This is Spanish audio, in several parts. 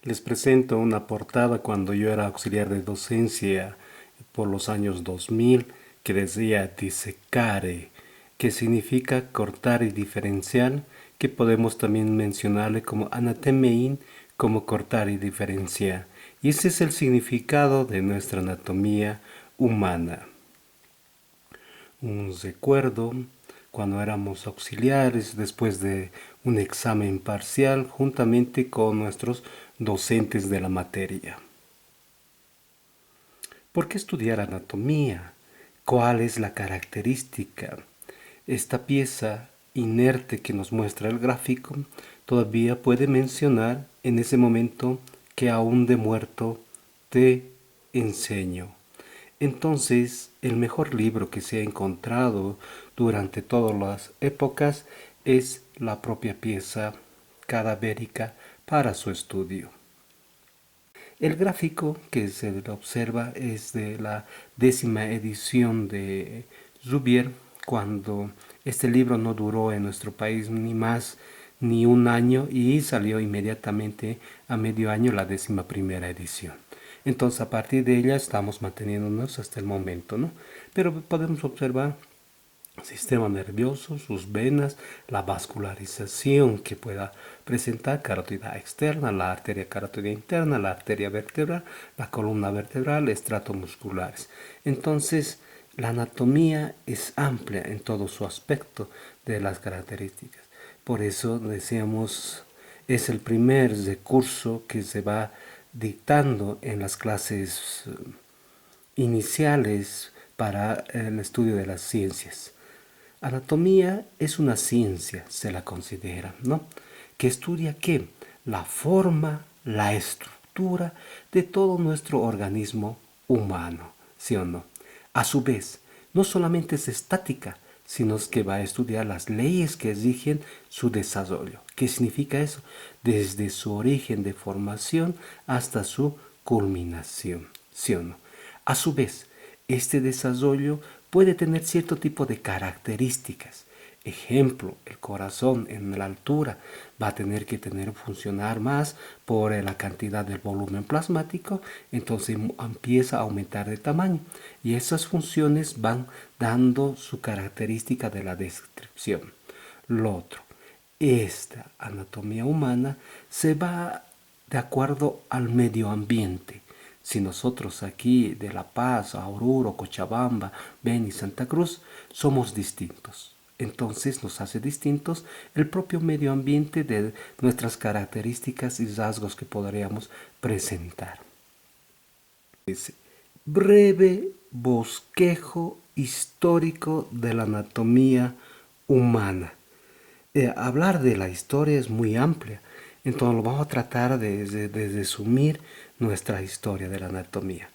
Les presento una portada cuando yo era auxiliar de docencia por los años 2000 que decía disecare, que significa cortar y diferenciar, que podemos también mencionarle como anatemein, como cortar y diferenciar. Y ese es el significado de nuestra anatomía humana. Un recuerdo cuando éramos auxiliares después de un examen parcial juntamente con nuestros docentes de la materia. ¿Por qué estudiar anatomía? ¿Cuál es la característica? Esta pieza inerte que nos muestra el gráfico todavía puede mencionar en ese momento que aún de muerto te enseño. Entonces, el mejor libro que se ha encontrado durante todas las épocas es la propia pieza cadavérica para su estudio. El gráfico que se observa es de la 10ª edición de Zubier, cuando este libro no duró en nuestro país ni más ni un año y salió inmediatamente a medio año la 11ª edición. Entonces a partir de ella estamos manteniéndonos hasta el momento, ¿no? Pero podemos observar sistema nervioso, sus venas, la vascularización que pueda presentar carótida externa, la arteria carótida interna, la arteria vertebral, la columna vertebral, estratos musculares. Entonces, la anatomía es amplia en todo su aspecto de las características. Por eso decíamos, es el primer recurso que se va dictando en las clases iniciales para el estudio de las ciencias. Anatomía es una ciencia, se la considera, ¿no? Que estudia ¿qué? La forma, la estructura de todo nuestro organismo humano, ¿sí o no? A su vez, no solamente es estática, sino que va a estudiar las leyes que rigen su desarrollo. ¿Qué significa eso? Desde su origen de formación hasta su culminación, ¿sí o no? A su vez, este desarrollo puede tener cierto tipo de características. Ejemplo, el corazón en la altura va a tener que funcionar más por la cantidad del volumen plasmático, entonces empieza a aumentar de tamaño y esas funciones van dando su característica de la descripción. Lo otro, esta anatomía humana se va de acuerdo al medio ambiente. Si nosotros aquí de La Paz, a Oruro, Cochabamba, Beni, Santa Cruz, somos distintos. Entonces nos hace distintos el propio medio ambiente de nuestras características y rasgos que podríamos presentar. Dice, breve bosquejo histórico de la anatomía humana. Hablar de la historia es muy amplia, entonces lo vamos a tratar de resumir nuestra historia de la anatomía.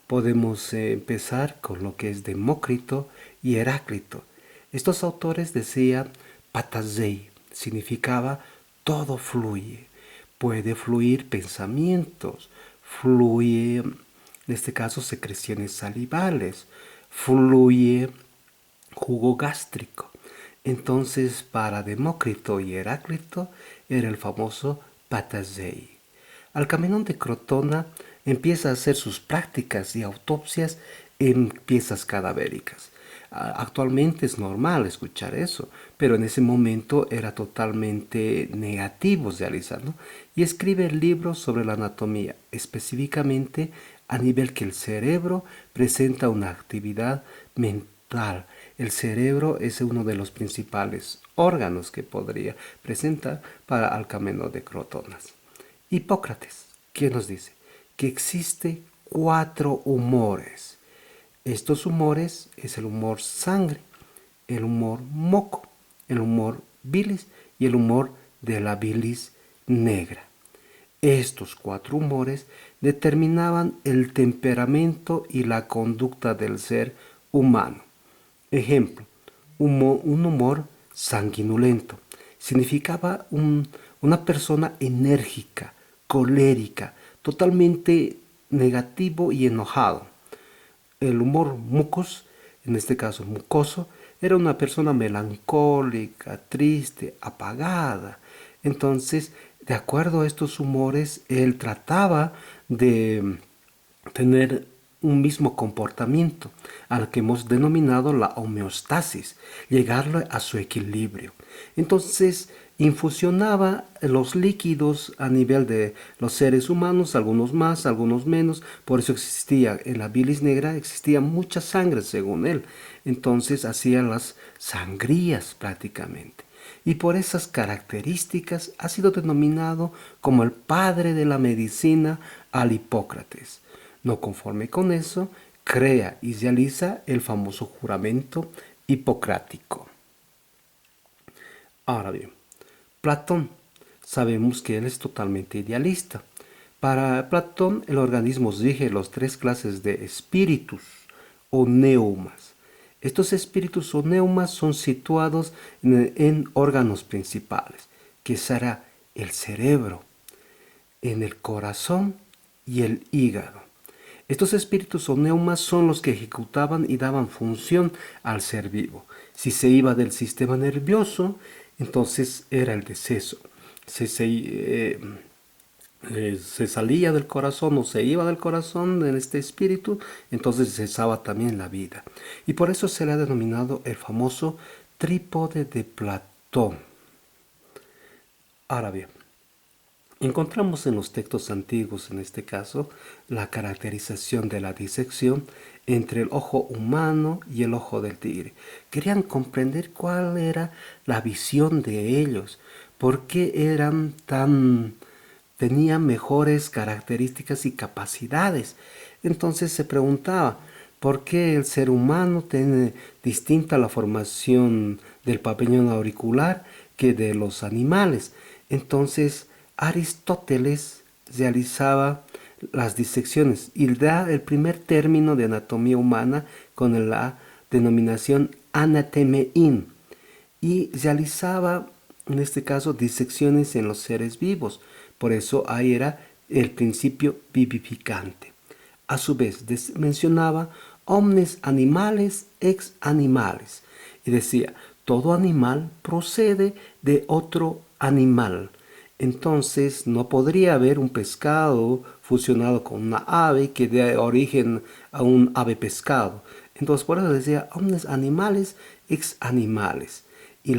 Podemos empezar con lo que es Demócrito y Heráclito. Estos autores decían patasei, significaba todo fluye, puede fluir pensamientos, fluye, en este caso secreciones salivales, fluye jugo gástrico. Entonces, para Demócrito y Heráclito era el famoso patasei. Alcamenón de Crotona empieza a hacer sus prácticas y autopsias en piezas cadavéricas. Actualmente es normal escuchar eso, pero en ese momento era totalmente negativo realizarlo. Y escribe el libro sobre la anatomía, específicamente a nivel que el cerebro presenta una actividad mental. El cerebro es uno de los principales órganos que podría presentar para Alcameno de Crotonas. Hipócrates, ¿qué nos dice? Que existe 4 humores. Estos humores es el humor sangre, el humor moco, el humor bilis y el humor de la bilis negra. Estos 4 humores determinaban el temperamento y la conducta del ser humano. Ejemplo, un humor sanguinolento significaba una persona enérgica, colérica, totalmente negativo y enojado. El humor mucos, en este caso mucoso, era una persona melancólica, triste, apagada. Entonces, de acuerdo a estos humores, él trataba de tener un mismo comportamiento, al que hemos denominado la homeostasis, llegarle a su equilibrio. Entonces, infusionaba los líquidos a nivel de los seres humanos, algunos más, algunos menos, por eso existía en la bilis negra, existía mucha sangre según él. Entonces hacía las sangrías prácticamente. Y por esas características ha sido denominado como el padre de la medicina al Hipócrates. No conforme con eso, crea y realiza el famoso juramento hipocrático. Ahora bien, Platón, sabemos que él es totalmente idealista. Para Platón, el organismo rige las tres clases de espíritus o neumas. Estos espíritus o neumas son situados en órganos principales, que será el cerebro, en el corazón y el hígado. Estos espíritus o neumas son los que ejecutaban y daban función al ser vivo. Si se iba del sistema nervioso, entonces era el deceso. Si se salía del corazón o se iba del corazón en este espíritu, entonces cesaba también la vida. Y por eso se le ha denominado el famoso trípode de Platón. Ahora bien, encontramos en los textos antiguos, en este caso, la caracterización de la disección entre el ojo humano y el ojo del tigre. Querían comprender cuál era la visión de ellos, por qué tenían mejores características y capacidades. Entonces se preguntaba, ¿por qué el ser humano tiene distinta la formación del pabellón auricular que de los animales? Entonces Aristóteles realizaba las disecciones y da el primer término de anatomía humana con la denominación anatemein y realizaba en este caso disecciones en los seres vivos. Por eso ahí era el principio vivificante. A su vez mencionaba omnes animales ex animales y decía todo animal procede de otro animal. Entonces no podría haber un pescado fusionado con una ave que dé origen a un ave pescado. Entonces por eso decía omnes animales ex animales. Y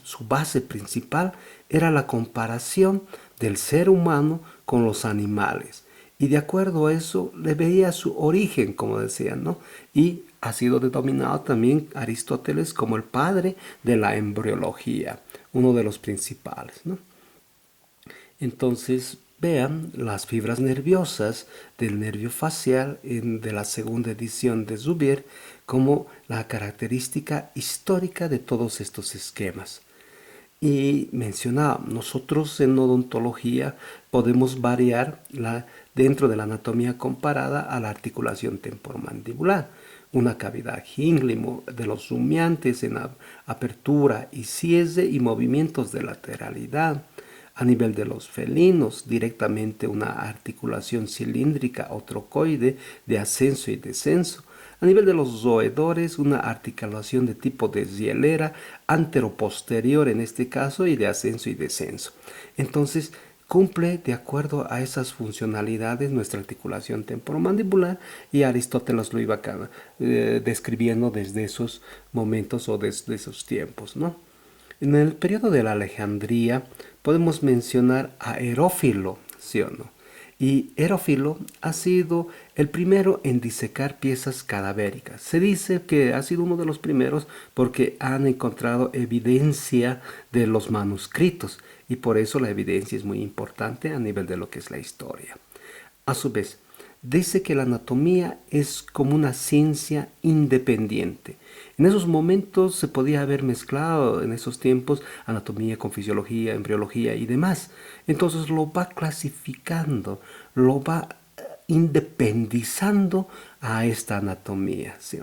su base principal era la comparación del ser humano con los animales. Y de acuerdo a eso le veía su origen, como decían, ¿no? Y ha sido denominado también Aristóteles como el padre de la embriología, uno de los principales, ¿no? Entonces, vean las fibras nerviosas del nervio facial de la segunda edición de Zubier como la característica histórica de todos estos esquemas. Y mencionaba, nosotros en odontología podemos variar dentro de la anatomía comparada a la articulación temporomandibular. Una cavidad Hingley de los rumiantes en apertura y cierre y movimientos de lateralidad. A nivel de los felinos, directamente una articulación cilíndrica o trocoide de ascenso y descenso. A nivel de los roedores, una articulación de tipo de hielera anteroposterior en este caso y de ascenso y descenso. Entonces, cumple de acuerdo a esas funcionalidades nuestra articulación temporomandibular y Aristóteles lo iba describiendo desde esos momentos o desde esos tiempos, ¿no? En el periodo de la Alejandría podemos mencionar a Herófilo, ¿sí o no? Y Herófilo ha sido el primero en disecar piezas cadavéricas. Se dice que ha sido uno de los primeros porque han encontrado evidencia de los manuscritos y por eso la evidencia es muy importante a nivel de lo que es la historia. A su vez, dice que la anatomía es como una ciencia independiente. En esos momentos se podía haber mezclado en esos tiempos anatomía con fisiología, embriología y demás. Entonces lo va clasificando, lo va independizando a esta anatomía, ¿sí?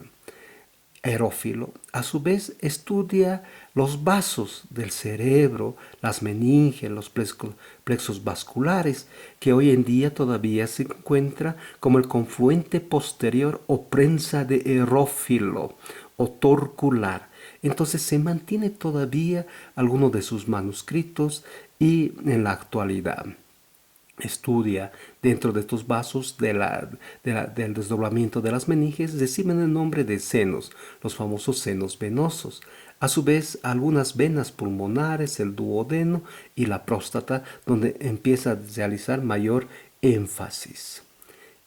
Herófilo, a su vez, estudia los vasos del cerebro, las meninges, los plexos vasculares, que hoy en día todavía se encuentra como el confluente posterior o prensa de Herófilo o torcular. Entonces se mantiene todavía alguno de sus manuscritos y en la actualidad estudia dentro de estos vasos del desdoblamiento de las meninges, reciben el nombre de senos, los famosos senos venosos. A su vez, algunas venas pulmonares, el duodeno y la próstata, donde empieza a realizar mayor énfasis.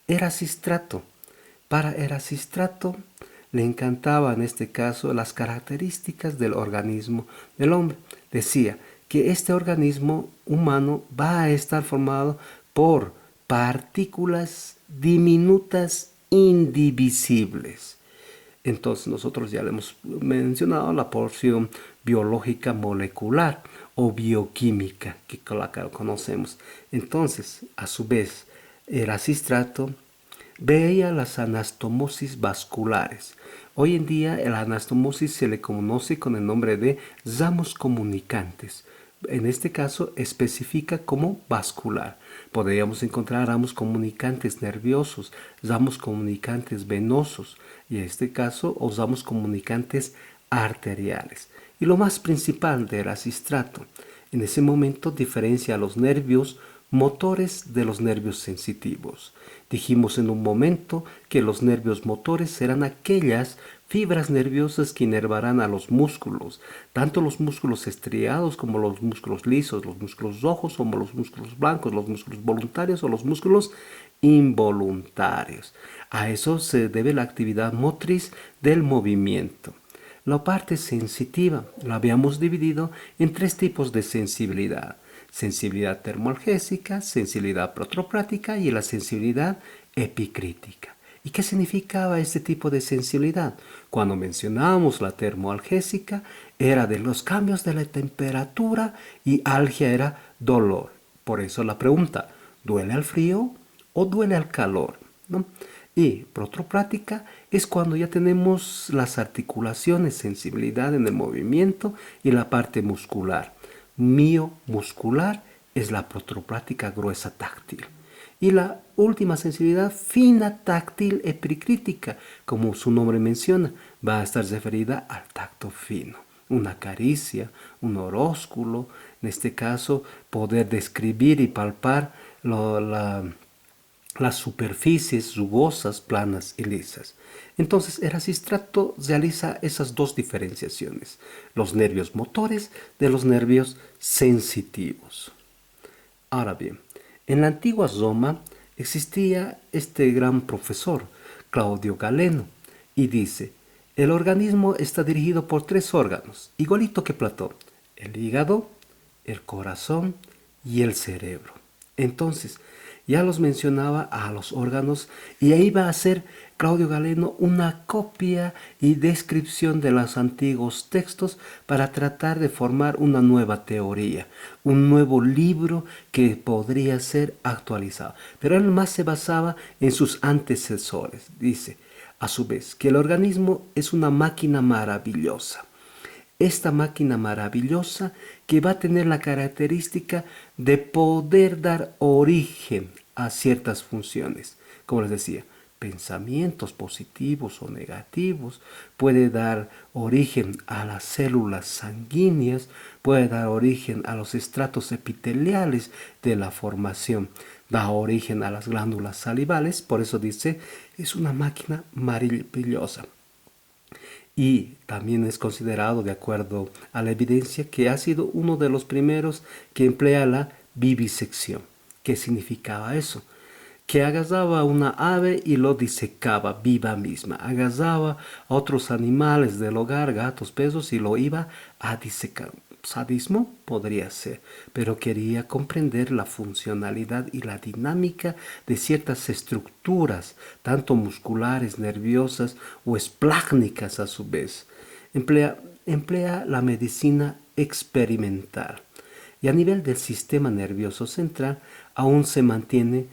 Erasistrato. Para Erasistrato le encantaba en este caso las características del organismo del hombre. Decía que este organismo humano va a estar formado por partículas diminutas indivisibles. Entonces nosotros ya le hemos mencionado la porción biológica molecular o bioquímica que la conocemos. Entonces, a su vez, Erasistrato veía las anastomosis vasculares. Hoy en día la anastomosis se le conoce con el nombre de ramos comunicantes. En este caso especifica como vascular. Podríamos encontrar ramos comunicantes nerviosos, ramos comunicantes venosos y en este caso o ramos comunicantes arteriales. Y lo más principal de Erasistrato, en ese momento diferencia los nervios motores de los nervios sensitivos. Dijimos en un momento que los nervios motores serán aquellas fibras nerviosas que inervarán a los músculos, tanto los músculos estriados como los músculos lisos, los músculos rojos como los músculos blancos, los músculos voluntarios o los músculos involuntarios. A eso se debe la actividad motriz del movimiento. La parte sensitiva la habíamos dividido en tres tipos de sensibilidad: sensibilidad termoalgésica, sensibilidad protoplática y la sensibilidad epicrítica. ¿Y qué significaba este tipo de sensibilidad? Cuando mencionábamos la termoalgésica, era de los cambios de la temperatura y algia era dolor. Por eso la pregunta, ¿duele al frío o duele al calor? ¿No? Y protoplática es cuando ya tenemos las articulaciones, sensibilidad en el movimiento y la parte muscular. Miomuscular es la protoplática gruesa táctil. Y la última sensibilidad fina táctil epicrítica, como su nombre menciona, va a estar referida al tacto fino. Una caricia, un orósculo, en este caso poder describir y palpar las superficies rugosas, planas y lisas. Entonces, Erasistrato realiza esas dos diferenciaciones, los nervios motores de los nervios sensitivos. Ahora bien, en la antigua Roma existía este gran profesor, Claudio Galeno, y dice, el organismo está dirigido por tres órganos, igualito que Platón: el hígado, el corazón y el cerebro. Entonces, ya los mencionaba a los órganos y ahí va a hacer Claudio Galeno una copia y descripción de los antiguos textos para tratar de formar una nueva teoría, un nuevo libro que podría ser actualizado. Pero él más se basaba en sus antecesores. Dice, a su vez, que el organismo es una máquina maravillosa. Esta máquina maravillosa que va a tener la característica de poder dar origen a ciertas funciones. Como les decía, pensamientos positivos o negativos, puede dar origen a las células sanguíneas, puede dar origen a los estratos epiteliales de la formación, da origen a las glándulas salivales, por eso dice, es una máquina maravillosa. Y también es considerado, de acuerdo a la evidencia, que ha sido uno de los primeros que emplea la vivisección. ¿Qué significaba eso? Que agarraba a una ave y lo disecaba viva misma. Agarraba a otros animales del hogar, gatos, perros, y lo iba a disecar. Sadismo podría ser, pero quería comprender la funcionalidad y la dinámica de ciertas estructuras, tanto musculares, nerviosas o esplácnicas a su vez. Emplea la medicina experimental. Y a nivel del sistema nervioso central aún se mantiene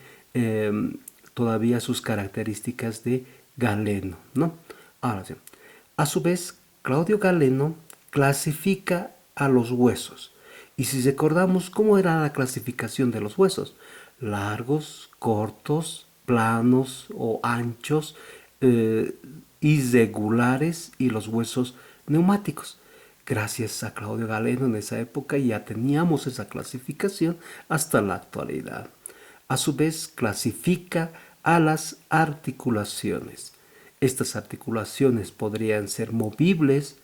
todavía sus características de Galeno, ¿no? Ahora sí. A su vez, Claudio Galeno clasifica a los huesos. Y si recordamos cómo era la clasificación de los huesos: largos, cortos, planos o anchos, irregulares y los huesos neumáticos. Gracias a Claudio Galeno en esa época ya teníamos esa clasificación hasta la actualidad. A su vez clasifica a las articulaciones. Estas articulaciones podrían ser movibles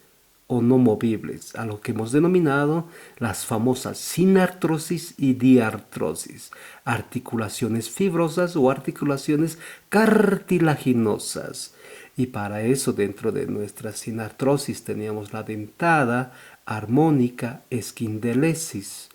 o no movibles, a lo que hemos denominado las famosas sinartrosis y diartrosis, articulaciones fibrosas o articulaciones cartilaginosas. Y para eso dentro de nuestra sinartrosis teníamos la dentada, armónica, esquindelesis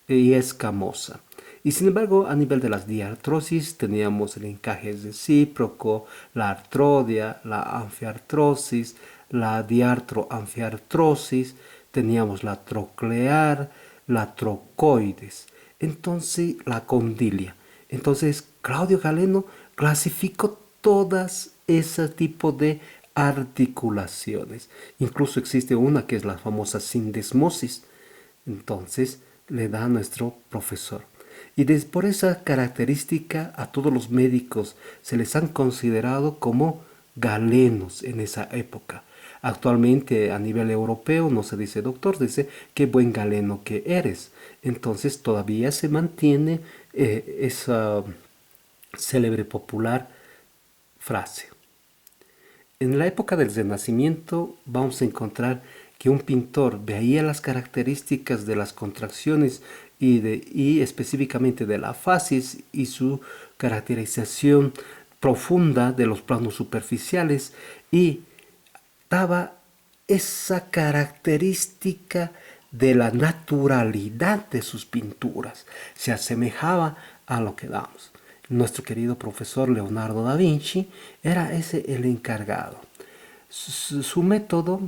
y escamosa. Y sin embargo, a nivel de las diartrosis teníamos el encaje recíproco, la artrodia, la anfiartrosis, la diartroanfiartrosis, teníamos la troclear, la trocoides, entonces la condilia. Entonces Claudio Galeno clasificó todas ese tipo de articulaciones. Incluso existe una que es la famosa sindesmosis. Entonces le da a nuestro profesor. Y por esa característica a todos los médicos se les han considerado como galenos en esa época. Actualmente a nivel europeo no se dice doctor, dice qué buen galeno que eres. Entonces todavía se mantiene esa célebre popular frase. En la época del Renacimiento vamos a encontrar que un pintor veía las características de las contracciones y específicamente de la facies y su caracterización profunda de los planos superficiales y daba esa característica de la naturalidad de sus pinturas. Se asemejaba a lo que damos. Nuestro querido profesor Leonardo da Vinci era ese el encargado. Su método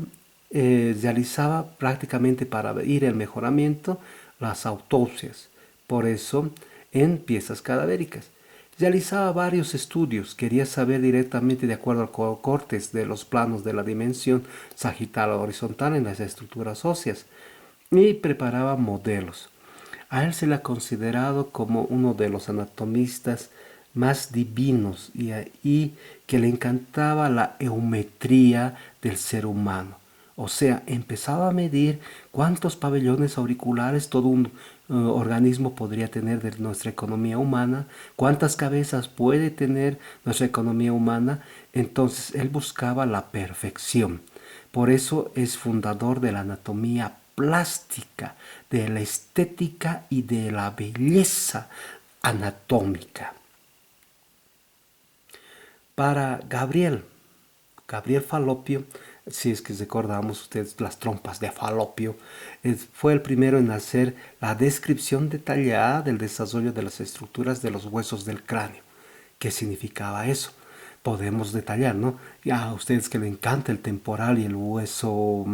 realizaba prácticamente para ver el mejoramiento las autopsias, por eso en piezas cadavéricas. Realizaba varios estudios, quería saber directamente de acuerdo a cortes de los planos de la dimensión sagital o horizontal en las estructuras óseas y preparaba modelos. A él se le ha considerado como uno de los anatomistas más divinos y que le encantaba la geometría del ser humano. O sea, empezaba a medir cuántos pabellones auriculares todo un organismo podría tener de nuestra economía humana, cuántas cabezas puede tener nuestra economía humana. Entonces él buscaba la perfección. Por eso es fundador de la anatomía plástica, de la estética y de la belleza anatómica. Para Gabriel Falopio, si es que recordamos ustedes las trompas de Falopio, fue el primero en hacer la descripción detallada del desarrollo de las estructuras de los huesos del cráneo. ¿Qué significaba eso? Podemos detallar, ¿no? Ya a ustedes que les encanta el temporal y el hueso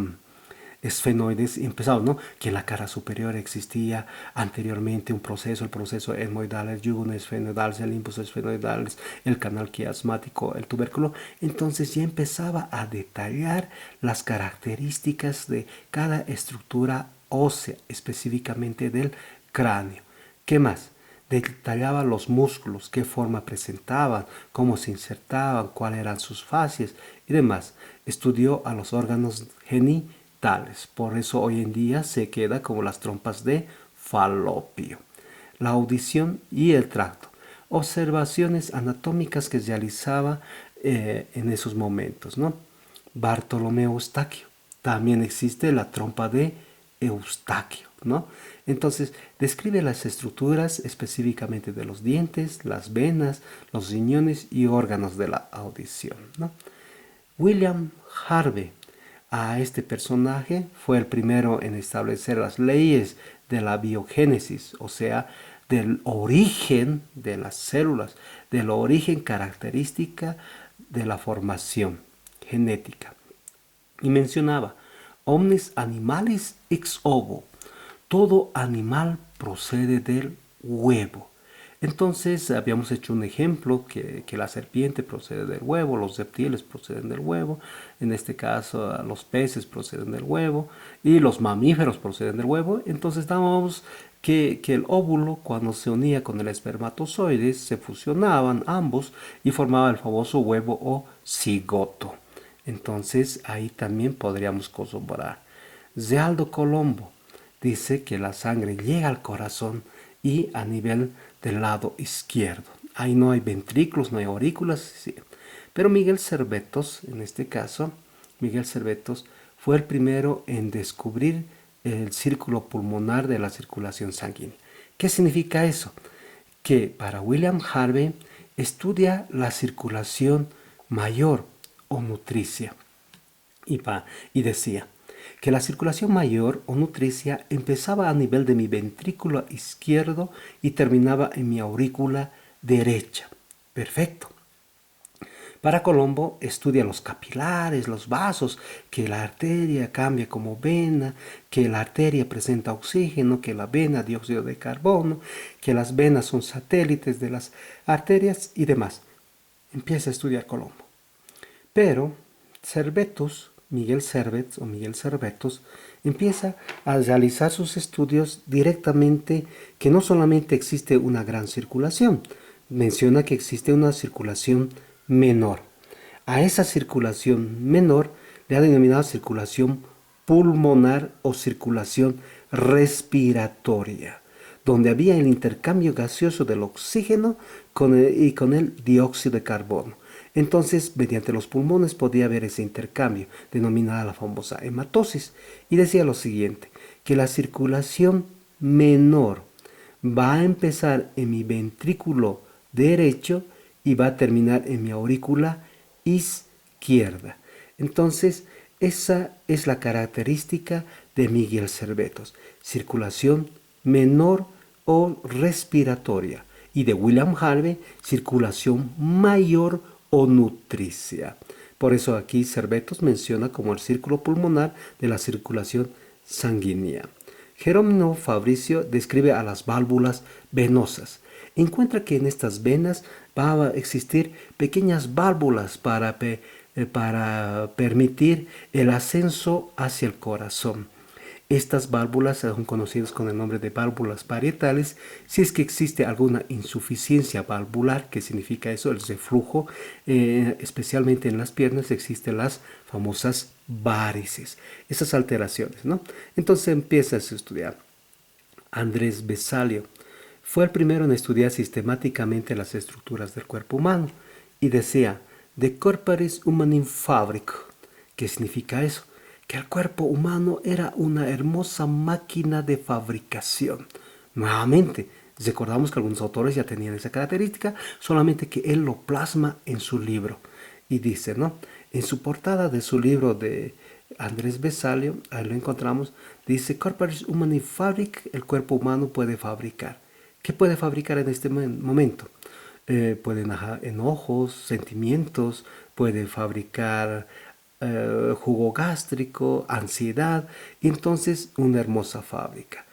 esfenoides, empezamos, ¿no? Que en la cara superior existía anteriormente un proceso, el proceso etmoidal, el yugo esfenoidal, el limbus esfenoidal, el canal quiasmático, el tubérculo. Entonces ya empezaba a detallar las características de cada estructura ósea, específicamente del cráneo. ¿Qué más? Detallaba los músculos, qué forma presentaban, cómo se insertaban, cuáles eran sus facies y demás. Estudió a los órganos genitales, por eso hoy en día se queda como las trompas de Falopio. La audición y el tracto. Observaciones anatómicas que realizaba en esos momentos, ¿no? Bartolomeo Eustaquio. También existe la trompa de Eustaquio, ¿no? Entonces, describe las estructuras específicamente de los dientes, las venas, los riñones y órganos de la audición, ¿no? William Harvey, a este personaje, fue el primero en establecer las leyes de la biogénesis, o sea, del origen de las células, del origen característica de la formación genética. Y mencionaba, omnis animalis ex ovo, todo animal procede del huevo. Entonces habíamos hecho un ejemplo que la serpiente procede del huevo, los reptiles proceden del huevo, en este caso los peces proceden del huevo y los mamíferos proceden del huevo. Entonces dábamos que el óvulo cuando se unía con el espermatozoide se fusionaban ambos y formaba el famoso huevo o cigoto. Entonces ahí también podríamos corroborar. Zealdo Colombo dice que la sangre llega al corazón y a nivel del lado izquierdo. Ahí no hay ventrículos, no hay aurículas. Sí. Pero Miguel Servetos, en este caso, Miguel Servetos fue el primero en descubrir el círculo pulmonar de la circulación sanguínea. ¿Qué significa eso? Que para William Harvey estudia la circulación mayor o nutricia. Y decía que la circulación mayor o nutricia empezaba a nivel de mi ventrículo izquierdo y terminaba en mi aurícula derecha. Perfecto. Para Colombo estudia los capilares, los vasos, que la arteria cambia como vena, que la arteria presenta oxígeno, que la vena dióxido de carbono, que las venas son satélites de las arterias y demás. Empieza a estudiar Colombo. Pero Servetus, Miguel Servetus, empieza a realizar sus estudios directamente, que no solamente existe una gran circulación, menciona que existe una circulación menor. A esa circulación menor le ha denominado circulación pulmonar o circulación respiratoria, donde había el intercambio gaseoso del oxígeno con el dióxido de carbono. Entonces, mediante los pulmones podía haber ese intercambio, denominada la famosa hematosis. Y decía lo siguiente, que la circulación menor va a empezar en mi ventrículo derecho y va a terminar en mi aurícula izquierda. Entonces, esa es la característica de Miguel Servetos, circulación menor o respiratoria, y de William Harvey, circulación mayor o nutricia. Por eso aquí Servetos menciona como el círculo pulmonar de la circulación sanguínea. Jerónimo Fabricio describe a las válvulas venosas. Encuentra que en estas venas va a existir pequeñas válvulas para permitir el ascenso hacia el corazón. Estas válvulas son conocidas con el nombre de válvulas parietales si es que existe alguna insuficiencia valvular, que significa eso, el reflujo, especialmente en las piernas existen las famosas varices, esas alteraciones, ¿no? Entonces empiezas a estudiar. Andrés Vesalio fue el primero en estudiar sistemáticamente las estructuras del cuerpo humano y decía, de corporis humanim fabrico. ¿Qué significa eso? Que el cuerpo humano era una hermosa máquina de fabricación. Nuevamente, recordamos que algunos autores ya tenían esa característica, solamente que él lo plasma en su libro. Y dice, ¿no? En su portada de su libro de Andrés Vesalio, ahí lo encontramos, dice, Corporis humani fabric, el cuerpo humano puede fabricar. ¿Qué puede fabricar en este momento? Pueden enojos, sentimientos, puede fabricar jugo gástrico, ansiedad, y entonces una hermosa fábrica.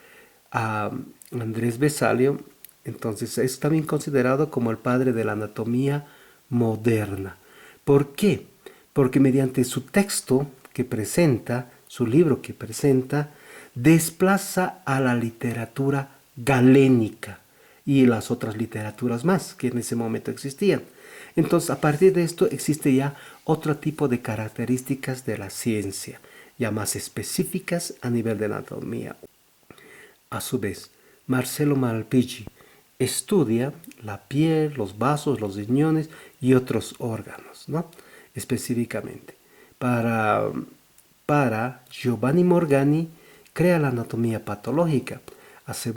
Andrés Vesalio, entonces, es también considerado como el padre de la anatomía moderna. ¿Por qué? Porque mediante su texto que presenta, su libro que presenta, desplaza a la literatura galénica y las otras literaturas más que en ese momento existían. Entonces, a partir de esto existe ya otro tipo de características de la ciencia, ya más específicas a nivel de anatomía. A su vez, Marcelo Malpighi estudia la piel, los vasos, los riñones y otros órganos, ¿no? Específicamente. Para Giovanni Morgani, crea la anatomía patológica.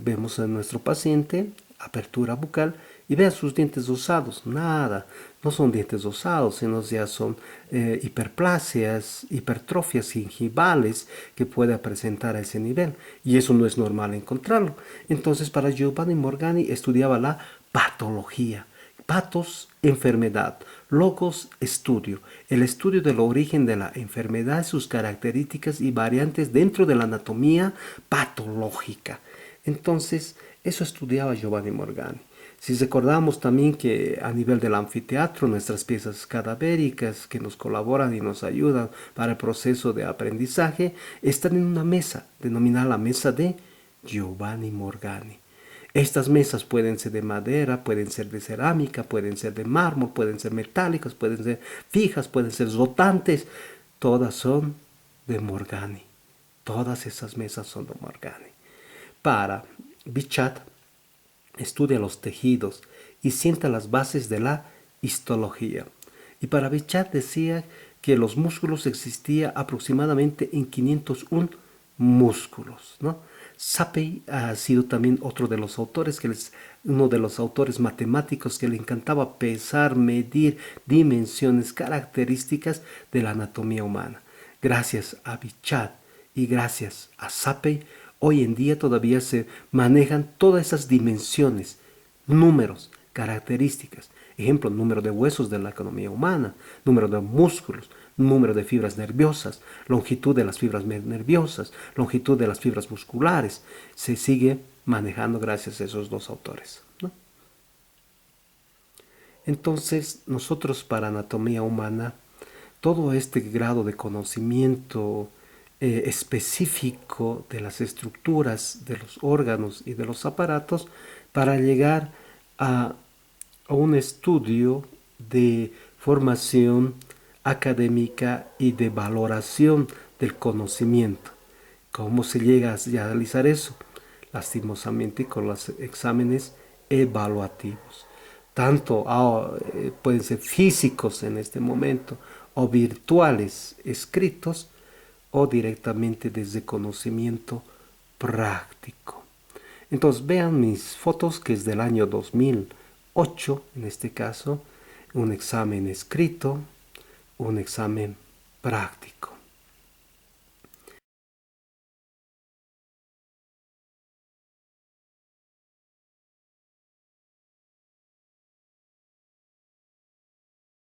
Vemos a nuestro paciente, apertura bucal, y vean sus dientes osados. Nada, no son dientes osados, sino ya son hiperplasias, hipertrofias gingivales que pueda presentar a ese nivel. Y eso no es normal encontrarlo. Entonces, para Giovanni Morgani estudiaba la patología. Patos, enfermedad. Logos, estudio. El estudio del origen de la enfermedad, sus características y variantes dentro de la anatomía patológica. Entonces, eso estudiaba Giovanni Morgani. Si recordamos también que a nivel del anfiteatro, nuestras piezas cadavéricas que nos colaboran y nos ayudan para el proceso de aprendizaje, están en una mesa, denominada la mesa de Giovanni Morgani. Estas mesas pueden ser de madera, pueden ser de cerámica, pueden ser de mármol, pueden ser metálicas, pueden ser fijas, pueden ser rotantes. Todas son de Morgani. Todas esas mesas son de Morgani. Para Bichat, estudia los tejidos y sienta las bases de la histología. Y para Bichat decía que los músculos existía aproximadamente en 501 músculos, ¿no? Sapey ha sido también otro de los autores, uno de los autores matemáticos que le encantaba pesar, medir dimensiones, características de la anatomía humana. Gracias a Bichat y gracias a Sapey, hoy en día todavía se manejan todas esas dimensiones, números, características. Ejemplo, número de huesos de la economía humana, número de músculos, número de fibras nerviosas, longitud de las fibras nerviosas, longitud de las fibras musculares. Se sigue manejando gracias a esos dos autores, ¿no? Entonces, nosotros para anatomía humana, todo este grado de conocimiento específico de las estructuras, de los órganos y de los aparatos, para llegar a un estudio de formación académica y de valoración del conocimiento. ¿Cómo se llega a realizar eso? Lastimosamente con los exámenes evaluativos. Tanto pueden ser físicos en este momento o virtuales escritos o directamente desde conocimiento práctico. Entonces vean mis fotos, que es del año 2008, en este caso, un examen escrito, un examen práctico.